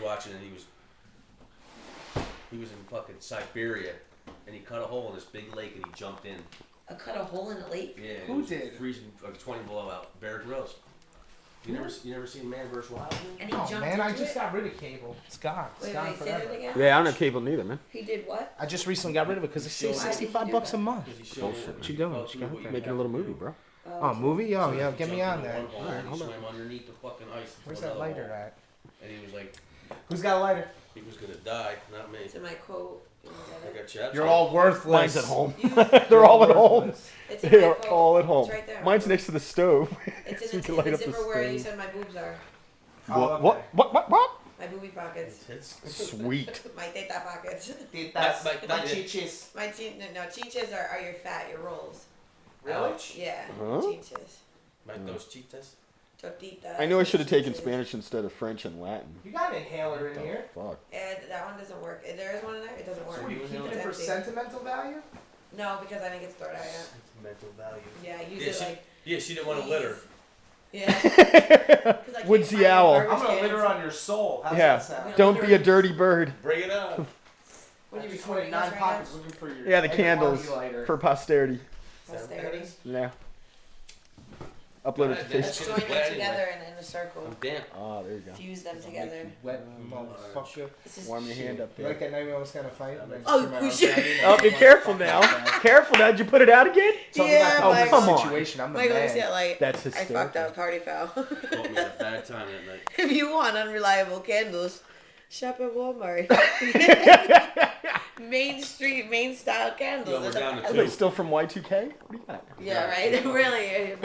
watching, and he was in fucking Siberia, and he cut a hole in this big lake, and he jumped in. Cut a hole in the lake? Yeah. Who did? Freezing, like 20 below out. Bear Grylls. You never seen Man vs. Wild? And he jumped man, I into just it? got rid of cable. It's gone. It's gone say forever. that again? Yeah, I don't have cable neither, man. He did what? I just recently got rid of it because it's $65 a month. Bullshit. What you doing? Making a little movie, bro. Oh, movie? Oh, yeah, get me on that. Alright, hold on. Swam underneath the fucking ice. Where's that lighter at? And he was like, who's got a lighter? he was gonna die, not me. It's in my coat. I got you. You're all worthless. Mine's at home. They're all at home. It's in They my are coat. all at home. It's right there. Mine's next to the stove. It's So in you can the light up the zipper where you stove. said my boobs are. Oh, okay. What? My booby pockets. Sweet. My teta pockets. My chichis. My chinches are your fat, your rolls. Really? Yeah, Huh? chinches. Those cheetahs? Tortitas. I knew I should have taken chinches. Spanish instead of French and Latin. You got an inhaler in here. Fuck. And that one doesn't work. There is one in there. It doesn't work. So you keep It's it for empty. sentimental value? No, because I didn't get stored out yet. Mental value. Yeah, I use it like. Yeah, she didn't want to litter. Yeah. 'Cause I can't Woodsy find owl. garbage I'm gonna cans. litter on your soul. How's Yeah. that sound? Don't be a dirty bird. Bring it on. What are you Just recording 29 us right pockets looking for your Yeah, the egg candles party lighter. for posterity. now? Posterity. Yeah. Upload it to That's Facebook. Join them Anyway. together in a circle. I'm damp. Ah, there you go. Fuse them together. Wet motherfucker. This is Warm your hand up You there. like that night we almost got a fight? Oh, we should- Oh, be careful now. Careful now. Did you put it out again? Yeah, Oh, Mike. come on. Situation. I'm the Michael, man. see that light? That's I hysterical. fucked up. Party foul. Caught me at a bad time that night. If you want unreliable candles, shop at Walmart. Main Street, main style candles. Yo, we're down to Are they still from Y2K? What do you got? Yeah, right. Really.